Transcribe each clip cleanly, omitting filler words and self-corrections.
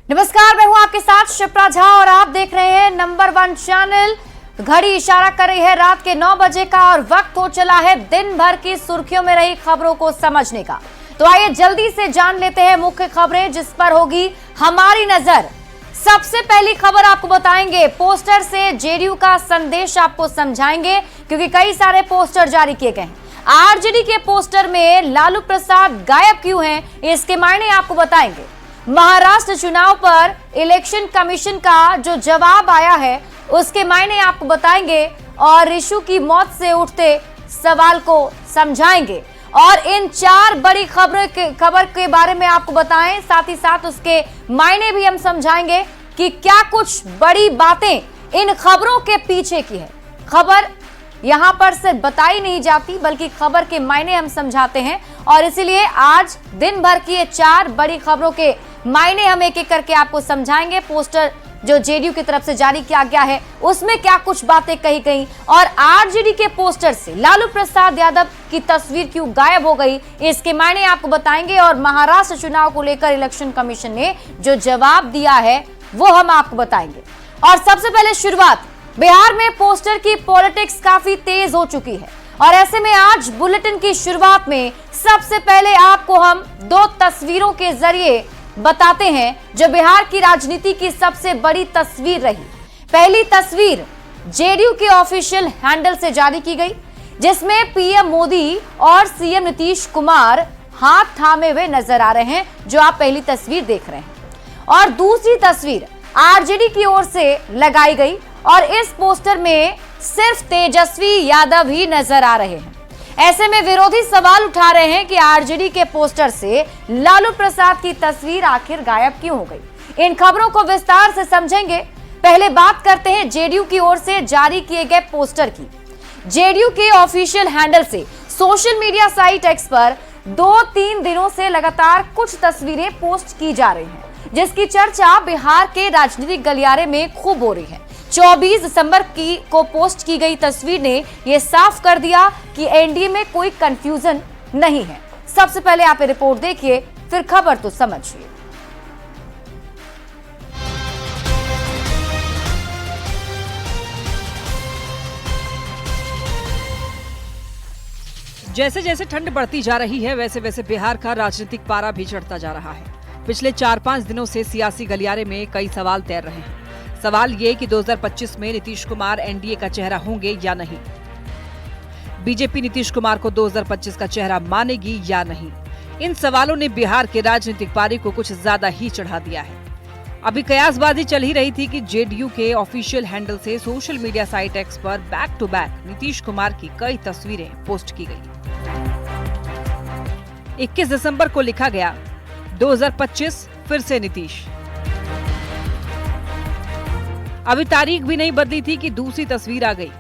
नमस्कार, मैं हूं आपके साथ शिप्रा झा और आप देख रहे हैं नंबर 1 चैनल। घड़ी इशारा कर रही है रात के 9 बजे का और वक्त हो चला है दिन भर की सुर्खियों में रही खबरों को समझने का। तो आइए जल्दी से जान लेते हैं मुख्य खबरें जिस पर होगी हमारी नजर। सबसे पहली खबर आपको बताएंगे, पोस्टर से जेडीयू का संदेश आपको समझाएंगे क्योंकि कई सारे पोस्टर जारी किए गए हैं। आरजेडी के पोस्टर में लालू प्रसाद गायब क्यों हैं, इसके मायने आपको बताएंगे। महाराष्ट्र चुनाव पर इलेक्शन कमीशन का जो जवाब आया है उसके मायने आपको बताएंगे और ऋषु की मौत से उठते सवाल को समझाएंगे और इन 4 बड़ी खबर के बारे में आपको बताएं, साथ ही साथ उसके मायने भी हम समझाएंगे कि क्या कुछ बड़ी बातें इन खबरों के पीछे की है। खबर यहां पर सिर्फ बताई नहीं जाती बल्कि खबर के मायने हम समझाते हैं और इसीलिए आज दिन भर की ये 4 बड़ी खबरों के मायने हम एक एक करके आपको समझाएंगे। पोस्टर जो जेडीयू की तरफ से जारी किया गया है उसमें क्या कुछ बातें कही गई और आरजेडी के पोस्टर से लालू प्रसाद यादव की तस्वीर क्यों गायब हो गई, इसके मायने आपको बताएंगे और महाराष्ट्र चुनाव को लेकर इलेक्शन कमीशन ने जो जवाब दिया है वो हम आपको बताएंगे। और सबसे पहले शुरुआत, बिहार में पोस्टर की पॉलिटिक्स काफी तेज हो चुकी है और ऐसे में आज बुलेटिन की शुरुआत में सबसे पहले आपको हम 2 तस्वीरों के जरिए बताते हैं जो बिहार की राजनीति की सबसे बड़ी तस्वीर रही। पहली तस्वीर जेडीयू के ऑफिशियल हैंडल से जारी की गई जिसमें पीएम मोदी और सीएम नीतीश कुमार हाथ थामे हुए नजर आ रहे हैं, जो आप पहली तस्वीर देख रहे हैं। और दूसरी तस्वीर आरजेडी की ओर से लगाई गई और इस पोस्टर में सिर्फ तेजस्वी यादव ही नजर आ रहे हैं। ऐसे में विरोधी सवाल उठा रहे हैं कि आरजेडी के पोस्टर से लालू प्रसाद की तस्वीर आखिर गायब क्यों हो गई। इन खबरों को विस्तार से समझेंगे। पहले बात करते हैं जेडीयू की ओर से जारी किए गए पोस्टर की। जेडीयू के ऑफिशियल हैंडल से सोशल मीडिया साइट एक्स पर 2-3 दिनों से लगातार कुछ तस्वीरें पोस्ट की जा रही हैं, जिसकी चर्चा बिहार के राजनीतिक गलियारे में खूब हो रही है। 24 दिसंबर को पोस्ट की गई तस्वीर ने यह साफ कर दिया कि एनडीए में कोई कंफ्यूजन नहीं है। सबसे पहले आप ये रिपोर्ट देखिए, फिर खबर तो समझिए। जैसे जैसे ठंड बढ़ती जा रही है वैसे वैसे बिहार का राजनीतिक पारा भी चढ़ता जा रहा है। पिछले 4-5 दिनों से सियासी गलियारे में कई सवाल तैर रहे हैं। सवाल ये कि 2025 में नीतीश कुमार एनडीए का चेहरा होंगे या नहीं। बीजेपी नीतीश कुमार को 2025 का चेहरा मानेगी या नहीं। इन सवालों ने बिहार के राजनीतिक पारी को कुछ ज्यादा ही चढ़ा दिया है। अभी कयासबाजी चल ही रही थी कि जेडीयू के ऑफिशियल हैंडल से सोशल मीडिया साइट एक्स पर back to back Nitish Kumar की कई तस्वीरें पोस्ट की गई। 21 दिसंबर को लिखा गया 2025 फिर से नीतीश। अभी तारीख भी नहीं बदली थी कि दूसरी तस्वीर आ गई।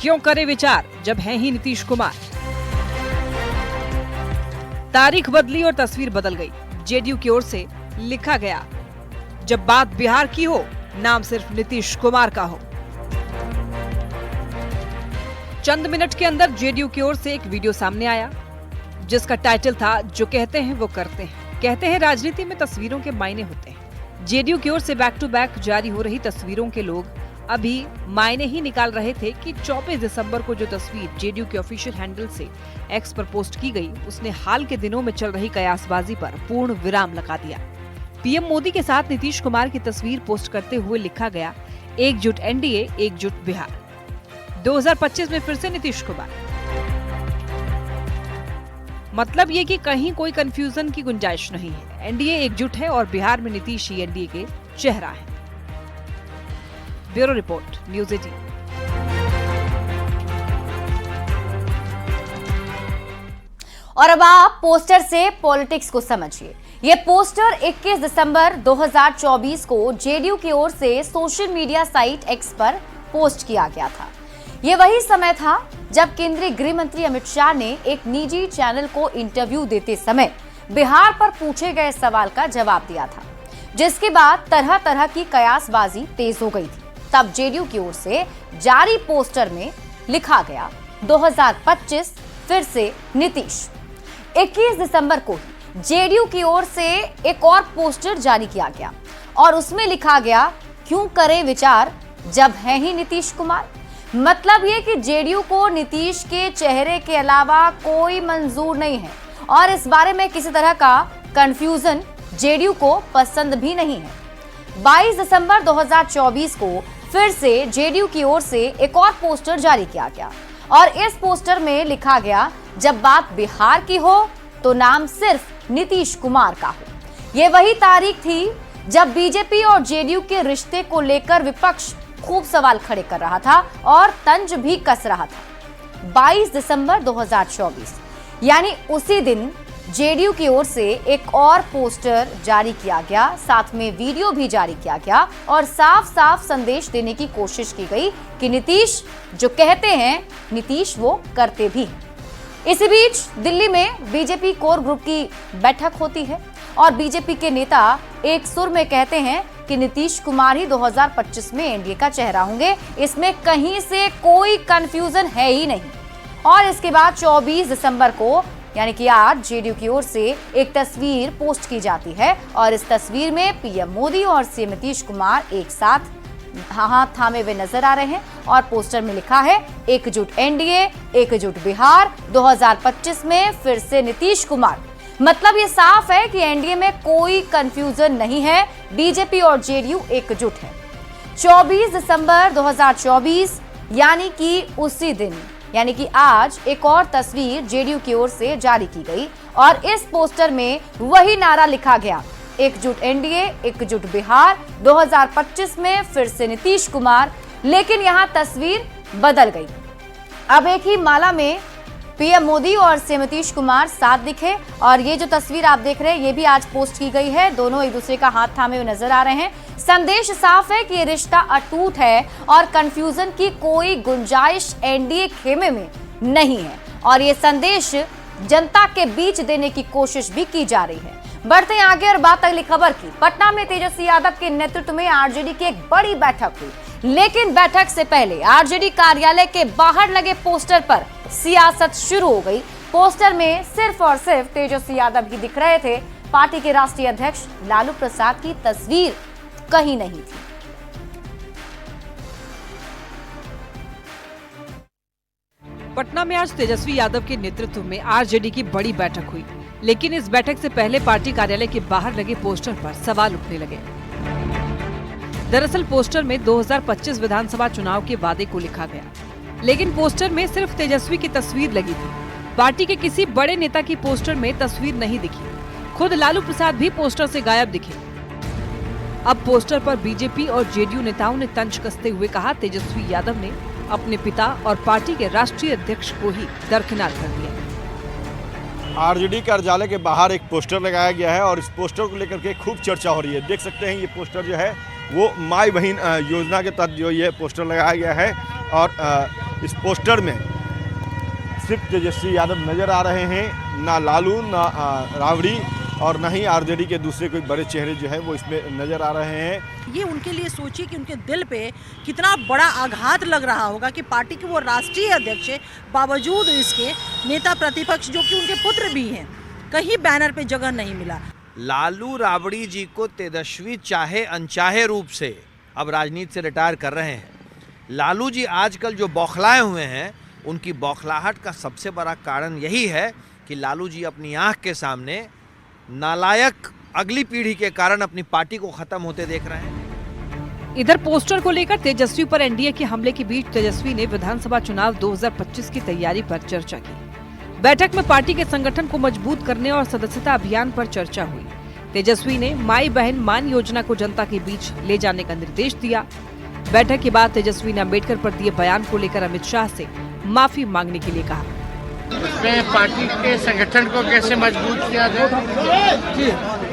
क्यों करे विचार जब है ही नीतीश कुमार। तारीख बदली और तस्वीर बदल गई। जेडीयू की ओर से लिखा गया, जब बात बिहार की हो नाम सिर्फ नीतीश कुमार का हो। चंद मिनट के अंदर जेडीयू की ओर से एक वीडियो सामने आया जिसका टाइटल था, जो कहते हैं वो करते हैं। कहते हैं राजनीति में तस्वीरों के मायने होते हैं। जेडीयू की ओर से बैक टू बैक जारी हो रही तस्वीरों के लोग अभी मायने ही निकाल रहे थे कि 24 दिसंबर को जो तस्वीर जेडीयू के ऑफिशियल हैंडल से एक्स पर पोस्ट की गई उसने हाल के दिनों में चल रही कयासबाजी पर पूर्ण विराम लगा दिया। पीएम मोदी के साथ नीतीश कुमार की तस्वीर पोस्ट करते हुए लिखा गया, एकजुट एनडीए एकजुट बिहार। 2025 में फिर से नीतीश कुमार। मतलब ये कि कहीं कोई कंफ्यूजन की गुंजाइश नहीं है। एनडीए एकजुट है और बिहार में नीतीश ही एनडीए के चेहरा है। Bureau report, news 18। और अब आप पोस्टर से पॉलिटिक्स को समझिए। ये पोस्टर 21 दिसंबर 2024 को जेडीयू की ओर से सोशल मीडिया साइट एक्स पर पोस्ट किया गया था। ये वही समय था जब केंद्रीय गृह मंत्री अमित शाह ने एक निजी चैनल को इंटरव्यू देते समय बिहार पर पूछे गए सवाल का जवाब दिया था, जिसके बाद तरह तरह की कयासबाजी तेज हो गई थी। तब जेडीयू की ओर से जारी पोस्टर में लिखा गया 2025 फिर से नीतीश। 21 दिसंबर को जेडीयू की ओर से एक और पोस्टर जारी किया गया और उसमें लिखा गया, क्यों करें विचार जब है ही नीतीश कुमार। मतलब ये कि जेडीयू को नीतीश के चेहरे के अलावा कोई मंजूर नहीं है और इस बारे में किसी तरह का कंफ्यूजन जेडीयू को पसंद भी नहीं है। 22 दिसंबर 2024 को फिर से जेडीयू की ओर से एक और पोस्टर जारी किया गया और इस पोस्टर में लिखा गया, जब बात बिहार की हो तो नाम सिर्फ नीतीश कुमार का हो। ये वही तारीख थी जब बीजेपी और जेडीयू के रिश्ते को लेकर विपक्ष खूब सवाल खड़े कर रहा था और तंज भी कस रहा था। 22 दिसंबर 2024 यानी उसी दिन जेडीयू की ओर से एक और पोस्टर जारी किया गया, साथ में वीडियो भी जारी किया गया और साफ साफ संदेश देने की कोशिश की गई कि नीतीश जो कहते हैं नीतीश वो करते भी हैं। इसी बीच दिल्ली में बीजेपी कोर ग्रुप की बैठक होती है और बीजेपी के नेता एक सुर में कहते हैं कि नीतीश कुमार ही 2025 में एनडीए का चेहरा होंगे, इसमें कहीं से कोई कंफ्यूजन है ही नहीं। और इसके बाद 24 दिसंबर को यानी कि आज जेडीयू की ओर से एक तस्वीर पोस्ट की जाती है और इस तस्वीर में पीएम मोदी और सीएम नीतीश कुमार एक साथ हाथ थामे हुए नजर आ रहे हैं और पोस्टर में लिखा है, एकजुट एनडीए, एकजुट बिहार, 2025 में फिर से नीतीश कुमार। मतलब ये साफ है कि एनडीए में कोई कंफ्यूजन नहीं है, बीजेपी और जेडीयू एकजुट है। 24 दिसंबर 2024 यानी कि उसी दिन यानी कि आज एक और तस्वीर जेडीयू की ओर से जारी की गई और इस पोस्टर में वही नारा लिखा गया, एकजुट एनडीए, एकजुट बिहार, 2025 में फिर से नीतीश कुमार। लेकिन यहां तस्वीर बदल गई। अब एक ही माला में पीएम मोदी और सीएम नीतीश कुमार साथ दिखे और ये जो तस्वीर आप देख रहे हैं ये भी आज पोस्ट की गई है। दोनों एक दूसरे का हाथ थामे हुए नजर आ रहे हैं। संदेश साफ है कि ये रिश्ता अटूट है और कंफ्यूजन की कोई गुंजाइश एनडीए खेमे में नहीं है और ये संदेश जनता के बीच देने की कोशिश भी की जा रही है। बढ़ते हैं आगे और बात अगली खबर की। पटना में तेजस्वी यादव के नेतृत्व में आरजेडी की एक बड़ी बैठक हुई, लेकिन बैठक से पहले आरजेडी कार्यालय के बाहर लगे पोस्टर पर सियासत शुरू हो गई। पोस्टर में सिर्फ और सिर्फ तेजस्वी यादव ही दिख रहे थे, पार्टी के राष्ट्रीय अध्यक्ष लालू प्रसाद की तस्वीर कहीं नहीं थी। पटना में आज तेजस्वी यादव के नेतृत्व में आरजेडी की बड़ी बैठक हुई, लेकिन इस बैठक से पहले पार्टी कार्यालय के बाहर लगे पोस्टर पर सवाल उठने लगे। दरअसल पोस्टर में 2025 विधानसभा चुनाव के वादे को लिखा गया, लेकिन पोस्टर में सिर्फ तेजस्वी की तस्वीर लगी थी। पार्टी के किसी बड़े नेता की पोस्टर में तस्वीर नहीं दिखी। खुद लालू प्रसाद भी पोस्टर से गायब दिखे। अब पोस्टर पर बीजेपी और जेडीयू नेताओं ने तंज कसते हुए कहा, तेजस्वी यादव ने अपने पिता और पार्टी के राष्ट्रीय अध्यक्ष को ही दरकिनार कर दिया। आरजेडी कार्यालय के बाहर एक पोस्टर लगाया गया है और इस पोस्टर को लेकर के खूब चर्चा हो रही है। देख सकते हैं ये पोस्टर जो है वो माई बहन योजना के तहत जो ये पोस्टर लगाया गया है और इस पोस्टर में सिर्फ तेजस्वी यादव नजर आ रहे हैं, ना लालू, ना राबड़ी और न ही आरजेडी के दूसरे कोई बड़े चेहरे जो है वो इसमें नजर आ रहे हैं। ये उनके लिए सोचिए कि उनके दिल पे कितना बड़ा आघात लग रहा होगा कि पार्टी के वो राष्ट्रीय अध्यक्ष है, बावजूद इसके नेता प्रतिपक्ष जो कि उनके पुत्र भी हैं, कहीं बैनर पे जगह नहीं मिला। लालू राबड़ी जी को तेजस्वी चाहे अनचाहे रूप से अब राजनीति से रिटायर कर रहे हैं। लालू जी आजकल जो बौखलाए हुए हैं, उनकी बौखलाहट का सबसे बड़ा कारण यही है कि लालू जी अपनी आंख के सामने नालायक अगली पीढ़ी के कारण अपनी पार्टी को खत्म होते देख रहे हैं। इधर पोस्टर को लेकर तेजस्वी पर एनडीए के हमले के बीच तेजस्वी ने विधानसभा चुनाव 2025 की तैयारी पर चर्चा की। बैठक में पार्टी के संगठन को मजबूत करने और सदस्यता अभियान पर चर्चा हुई। तेजस्वी ने माई बहन मान योजना को जनता के बीच ले जाने का निर्देश दिया। बैठक के बाद तेजस्वी ने अम्बेडकर पर दिए बयान को लेकर अमित शाह से माफी मांगने के लिए कहा। उसमें पार्टी के संगठन को कैसे मजबूत किया जाए,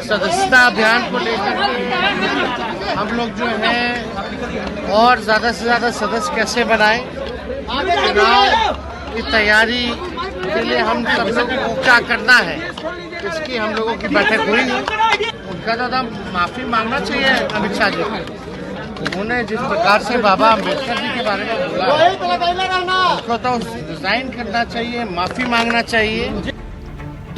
सदस्यता अभियान को लेकर के हम लोग जो है और ज़्यादा से ज़्यादा सदस्य कैसे बनाएं, चुनाव की तैयारी के लिए हम सब लोगों को क्या करना है, इसकी हम लोगों की बैठक हुई। उनका ज़्यादा माफ़ी मांगना चाहिए अमित शाह जी को। उन्होंने जिस प्रकार से बाबा अम्बेडकर जी के बारे में बोला, उनको तो रिजाइन करना चाहिए, माफी मांगना चाहिए।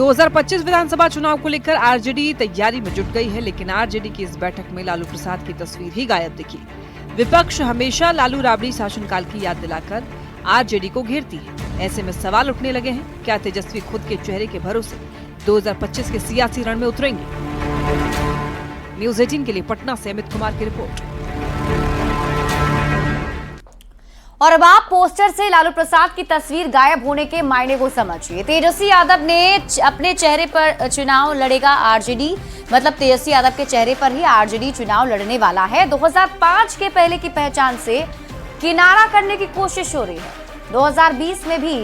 2025 विधानसभा चुनाव को लेकर आरजेडी तैयारी में जुट गई है, लेकिन आरजेडी की इस बैठक में लालू प्रसाद की तस्वीर ही गायब दिखी। विपक्ष हमेशा लालू राबड़ी शासनकाल की याद दिलाकर आरजेडी को घेरती है। ऐसे में सवाल उठने लगे हैं, क्या तेजस्वी खुद के चेहरे के भरोसे 2025 के सियासी रण में उतरेंगे? न्यूज़ 18 के लिए पटना से अमित कुमार की रिपोर्ट। और अब आप पोस्टर से लालू प्रसाद की तस्वीर गायब होने के मायने को समझिए। तेजस्वी यादव ने अपने चेहरे पर चुनाव लड़ेगा आरजेडी, मतलब तेजस्वी यादव के चेहरे पर ही आरजेडी चुनाव लड़ने वाला है। 2005 के पहले की पहचान से किनारा करने की कोशिश हो रही है। 2020 में भी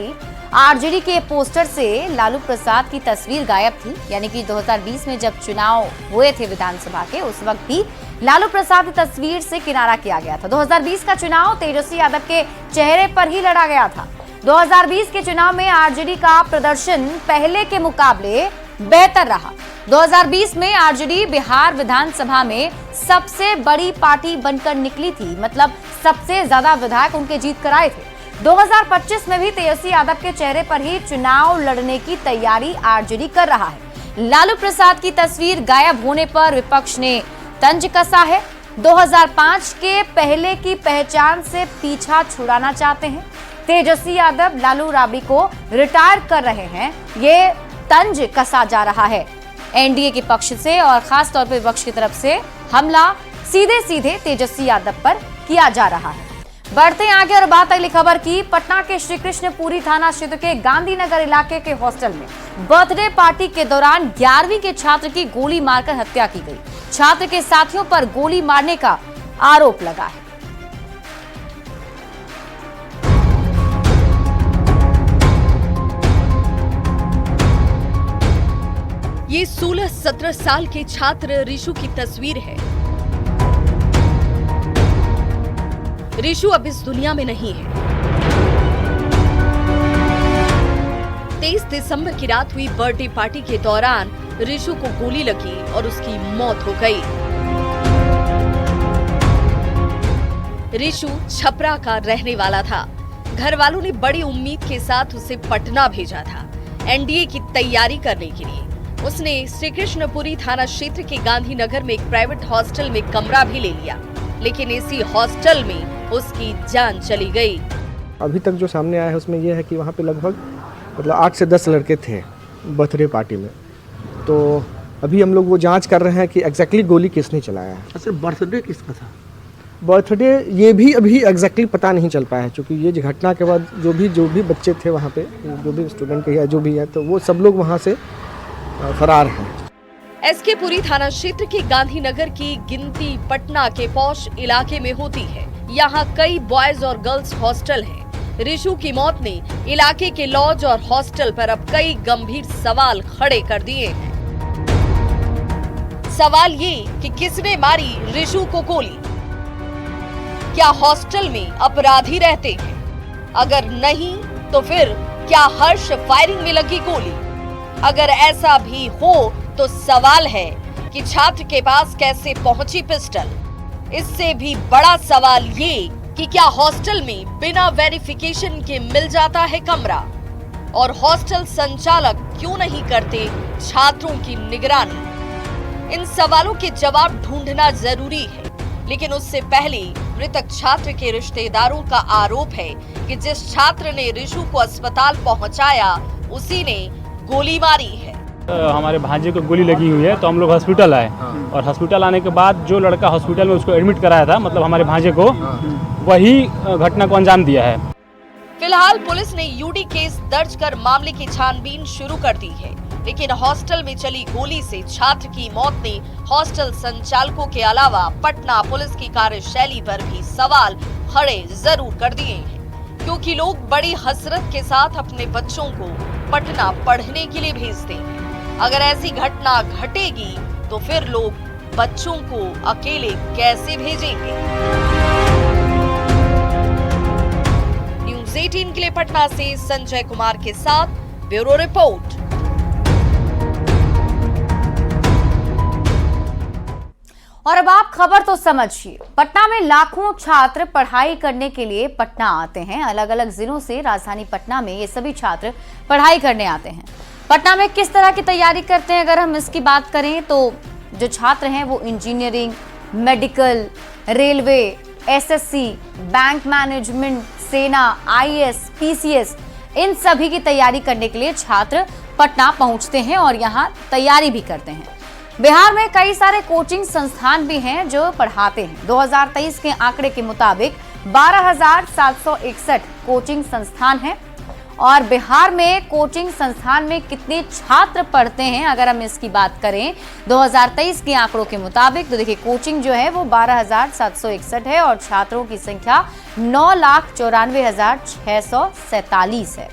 आरजेडी के पोस्टर से लालू प्रसाद की तस्वीर गायब थी, यानी कि 2020 में जब चुनाव हुए थे विधानसभा के, उस वक्त भी लालू प्रसाद की तस्वीर से किनारा किया गया था। 2020 का चुनाव तेजस्वी यादव के चेहरे पर ही लड़ा गया था। 2020 के चुनाव में आरजेडी का प्रदर्शन पहले के मुकाबले बेहतर रहा। 2020 में आरजेडी बिहार विधानसभा में सबसे बड़ी पार्टी बनकर निकली थी, मतलब सबसे ज्यादा विधायक उनके जीत कर आए थे। 2025 में भी तेजस्वी यादव के चेहरे पर ही चुनाव लड़ने की तैयारी आरजेडी कर रहा है। लालू प्रसाद की तस्वीर गायब होने पर विपक्ष ने तंज कसा है। 2005 के पहले की पहचान से पीछा छुड़ाना चाहते हैं। तेजस्वी यादव लालू राबड़ी को रिटायर कर रहे हैं, ये तंज कसा जा रहा है। एनडीए के पक्ष से और खास तौर पर विपक्ष की तरफ से हमला सीधे सीधे तेजस्वी यादव पर किया जा रहा है। बढ़ते हैं आगे और बात अगली खबर की। पटना के श्री कृष्णपुरी थाना क्षेत्र के गांधीनगर इलाके के हॉस्टल में बर्थडे पार्टी के दौरान 11वीं के छात्र की गोली मारकर हत्या की गई। छात्र के साथियों पर गोली मारने का आरोप लगा है। ये 16-17 साल के छात्र ऋषु की तस्वीर है। ऋषु अब इस दुनिया में नहीं है। 23 दिसंबर की रात हुई बर्थडे पार्टी के दौरान ऋषु को गोली लगी और उसकी मौत हो गई। ऋषु छपरा का रहने वाला था। घर वालों ने बड़ी उम्मीद के साथ उसे पटना भेजा था एनडीए की तैयारी करने के लिए। उसने श्री कृष्णपुरी थाना क्षेत्र के गांधीनगर में एक प्राइवेट हॉस्टल में कमरा भी ले लिया, लेकिन इसी हॉस्टल में उसकी जान चली गई। अभी तक जो सामने आया है उसमें यह है कि वहाँ पे लगभग मतलब 8 से 10 लड़के थे बर्थडे पार्टी में। तो अभी हम लोग वो जांच कर रहे हैं कि एग्जैक्टली गोली किसने चलाया है। अच्छा, बर्थडे किसका था? बर्थडे ये भी अभी एग्जैक्टली पता नहीं चल पाया है, क्योंकि ये घटना के बाद जो भी बच्चे थे वहाँ पे, जो भी स्टूडेंट या जो भी है, तो वो सब लोग वहाँ से फरार हैं। एसके पुरी थाना क्षेत्र के गांधीनगर की गिनती पटना के पौष इलाके में होती है। यहाँ कई बॉयज और गर्ल्स हॉस्टल हैं। ऋषु की मौत ने इलाके के लॉज और हॉस्टल पर अब कई गंभीर सवाल खड़े कर दिए हैं। सवाल ये कि किसने मारी ऋषु को गोली? क्या हॉस्टल में अपराधी रहते हैं? अगर नहीं तो फिर क्या हर्ष फायरिंग में लगी गोली? अगर ऐसा भी हो तो सवाल है कि छात्र के पास कैसे पहुंची पिस्टल? इससे भी बड़ा सवाल ये कि क्या हॉस्टल में बिना वेरिफिकेशन के मिल जाता है कमरा? और हॉस्टल संचालक क्यों नहीं करते छात्रों की निगरानी? इन सवालों के जवाब ढूंढना जरूरी है, लेकिन उससे पहले मृतक छात्र के रिश्तेदारों का आरोप है कि जिस छात्र ने ऋषु को अस्पताल पहुंचाया उसी ने गोली मारी है। हमारे भांजे को गोली लगी हुई है, तो हम लोग हॉस्पिटल आए और हॉस्पिटल आने के बाद जो लड़का हॉस्पिटल में उसको एडमिट कराया था, मतलब हमारे भांजे को, वही घटना को अंजाम दिया है। फिलहाल पुलिस ने यूडी केस दर्ज कर मामले की छानबीन शुरू कर दी है, लेकिन हॉस्टल में चली गोली से छात्र की मौत ने हॉस्टल संचालकों के अलावा पटना पुलिस की कार्यशैली पर भी सवाल खड़े जरूर कर दिए हैं, क्योंकि लोग बड़ी हसरत के साथ अपने बच्चों को पटना पढ़ने के लिए भेजते हैं। अगर ऐसी घटना घटेगी तो फिर लोग बच्चों को अकेले कैसे भेजेंगे? न्यूज़ 18 के लिए पटना से संजय कुमार के साथ ब्यूरो रिपोर्ट। और अब आप खबर तो समझिए। पटना में लाखों छात्र पढ़ाई करने के लिए पटना आते हैं। अलग अलग जिलों से राजधानी पटना में ये सभी छात्र पढ़ाई करने आते हैं। पटना में किस तरह की तैयारी करते हैं अगर हम इसकी बात करें तो जो छात्र हैं वो engineering, medical, railway, SSC, bank management, सेना, आईएएस, पीसीएस, इन सभी की तैयारी करने के लिए छात्र पटना पहुंचते हैं और यहां तैयारी भी करते हैं। बिहार में कई सारे कोचिंग संस्थान भी हैं जो पढ़ाते हैं। 2023 के आंकड़े के मुताबिक 12,761 कोचिंग संस्थान हैं और बिहार में कोचिंग संस्थान में कितने छात्र पढ़ते हैं अगर हम इसकी बात करें 2023 के आंकड़ों के मुताबिक तो देखिए कोचिंग जो है वो 12,761 है और छात्रों की संख्या 9,94,647 है।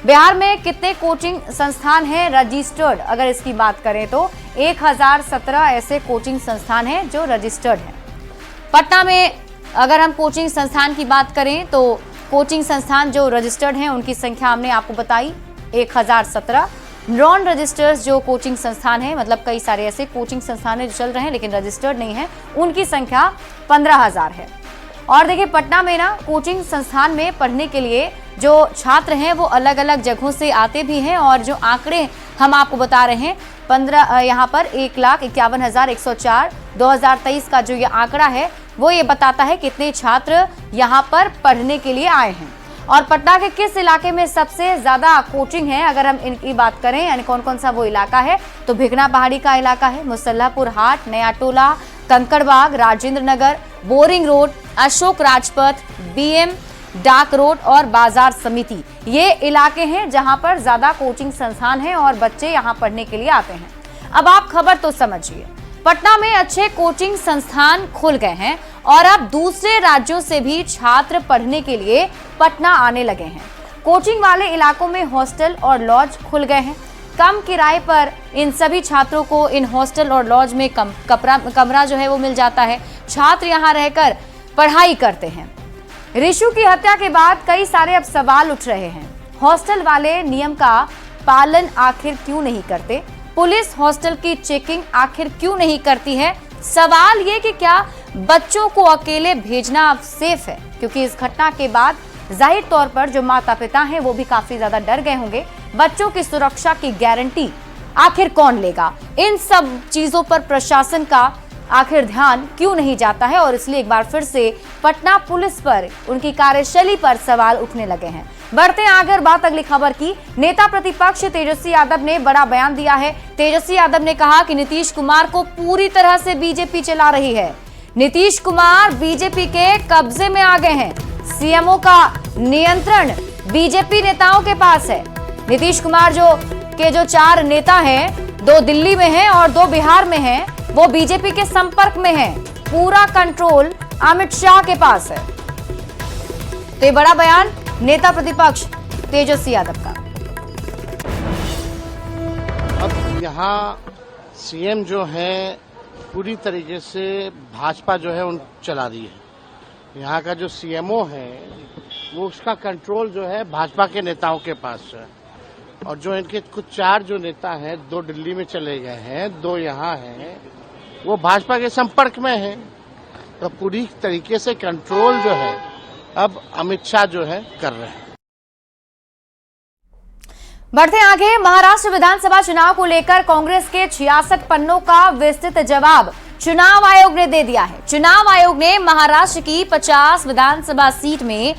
बिहार में कितने कोचिंग संस्थान हैं रजिस्टर्ड अगर इसकी बात करें तो 1017 ऐसे कोचिंग संस्थान हैं जो रजिस्टर्ड हैं। पटना में अगर हम कोचिंग संस्थान की बात करें तो कोचिंग संस्थान जो रजिस्टर्ड हैं उनकी संख्या हमने आपको बताई 1017। नॉन रजिस्टर्ड जो कोचिंग संस्थान है मतलब कई सारे ऐसे कोचिंग संस्थान है जो चल रहे हैं लेकिन रजिस्टर्ड नहीं है उनकी संख्या 15,000 है। और देखिए पटना में ना कोचिंग संस्थान में पढ़ने के लिए जो छात्र हैं वो अलग अलग जगहों से आते भी हैं और जो आंकड़े हम आपको बता रहे हैं 15 यहाँ पर 1,51,104 2023 का जो ये आंकड़ा है वो ये बताता है कितने छात्र यहाँ पर पढ़ने के लिए आए हैं। और पटना के किस इलाके में सबसे ज्यादा कोचिंग है अगर हम इनकी बात करें यानी कौन कौन सा वो इलाका है तो भिगना पहाड़ी का इलाका है, Musallapur Haat, Naya Tola, Kankarbagh, Rajendra Nagar, boring road, Ashok Rajpath, BM डाक रोड और बाजार समिति ये इलाके हैं जहां पर ज्यादा कोचिंग संस्थान हैं और बच्चे यहां पढ़ने के लिए आते हैं। अब आप खबर तो समझिए, पटना में अच्छे कोचिंग संस्थान खुल गए हैं और अब दूसरे राज्यों से भी छात्र पढ़ने के लिए पटना आने लगे हैं। कोचिंग वाले इलाकों में हॉस्टल और लॉज खुल गए हैं। कम किराए पर इन सभी छात्रों को इन हॉस्टल और लॉज में कमरा जो है वो मिल जाता है। छात्र यहाँ रहकर पढ़ाई करते हैं। रिशु की हत्या के बाद कई सारे अब सवाल उठ रहे हैं। हॉस्टल वाले नियम का पालन आखिर क्यों नहीं करते? पुलिस हॉस्टल की चेकिंग आखिर क्यों नहीं करती है? सवाल ये कि क्या बच्चों को अकेले भेजना अब सेफ है? क्योंकि इस घटना के बाद जाहिर तौर पर जो माता पिता हैं वो भी काफी ज्यादा डर गए होंगे। बच्चों की सुरक्षा की गारंटी आखिर कौन लेगा? इन सब चीजों पर प्रशासन का आखिर ध्यान क्यों नहीं जाता है? और इसलिए एक बार फिर से पटना पुलिस पर उनकी कार्यशैली पर सवाल उठने लगे हैं। बढ़ते हैं आगे और बात अगली खबर की। नेता प्रतिपक्ष तेजस्वी यादव ने बड़ा बयान दिया है। तेजस्वी यादव ने कहा कि नीतीश कुमार को पूरी तरह से बीजेपी चला रही है। नीतीश कुमार बीजेपी के कब्जे में आ गए हैं। सीएमओ का नियंत्रण बीजेपी नेताओं के पास है। नीतीश कुमार जो 4 नेता हैं, 2 दिल्ली में हैं और 2 बिहार में हैं, वो बीजेपी के संपर्क में हैं। पूरा कंट्रोल अमित शाह के पास है। तो ये बड़ा बयान नेता प्रतिपक्ष तेजस्वी यादव का। अब यहाँ सीएम जो है पूरी तरीके से भाजपा जो है उन चला रही है। यहाँ का जो सीएमओ है वो उसका कंट्रोल जो है भाजपा के नेताओं के पास है। और जो इनके कुछ 4 जो नेता हैं, 2 दिल्ली में चले गए हैं, 2 यहाँ हैं, वो भाजपा के संपर्क में हैं। तो पूरी तरीके से कंट्रोल जो है अब अमित शाह जो है कर रहे हैं। बढ़ते आगे, महाराष्ट्र विधानसभा चुनाव को लेकर कांग्रेस के 66 पन्नों का विस्तृत जवाब चुनाव आयोग ने दे दिया है। चुनाव आयोग ने महाराष्ट्र की 50 विधानसभा सीट में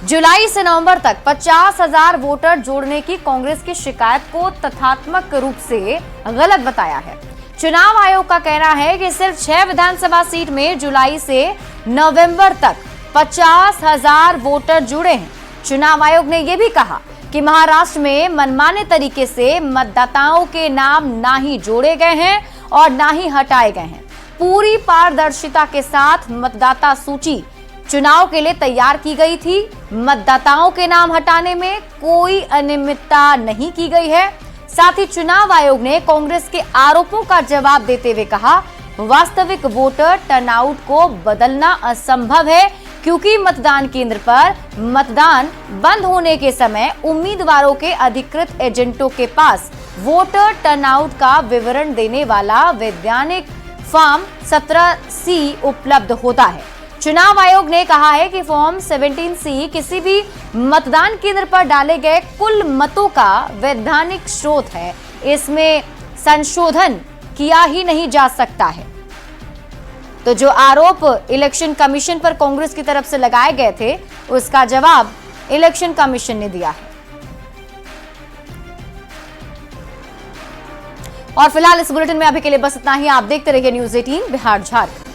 जुलाई से नवंबर तक 50,000 वोटर जोड़ने की कांग्रेस की शिकायत को तथ्यात्मक रूप से गलत बताया है। चुनाव आयोग का कहना है कि सिर्फ 6 विधानसभा सीट में जुलाई से नवंबर तक 50,000 वोटर जुड़े हैं। चुनाव आयोग ने यह भी कहा कि महाराष्ट्र में मनमाने तरीके से मतदाताओं के नाम ना ही जोड़े गए हैं और ना ही हटाए गए हैं। पूरी पारदर्शिता के साथ मतदाता सूची चुनाव के लिए तैयार की गई थी। मतदाताओं के नाम हटाने में कोई अनियमितता नहीं की गई है। साथ ही चुनाव आयोग ने कांग्रेस के आरोपों का जवाब देते हुए कहा, वास्तविक वोटर टर्नआउट को बदलना असंभव है क्योंकि मतदान केंद्र पर मतदान बंद होने के समय उम्मीदवारों के अधिकृत एजेंटों के पास वोटर टर्नआउट का विवरण देने वाला वैज्ञानिक फॉर्म 17C उपलब्ध होता है। चुनाव आयोग ने कहा है कि फॉर्म 17C किसी भी मतदान केंद्र पर डाले गए कुल मतों का वैधानिक स्रोत है, इसमें संशोधन किया ही नहीं जा सकता है। तो जो आरोप इलेक्शन कमीशन पर कांग्रेस की तरफ से लगाए गए थे, उसका जवाब इलेक्शन कमीशन ने दिया है। और फिलहाल इस बुलेटिन में अभी के लिए बस इतना ही। आप देखते रहिए न्यूज़ 18 बिहार झारखंड।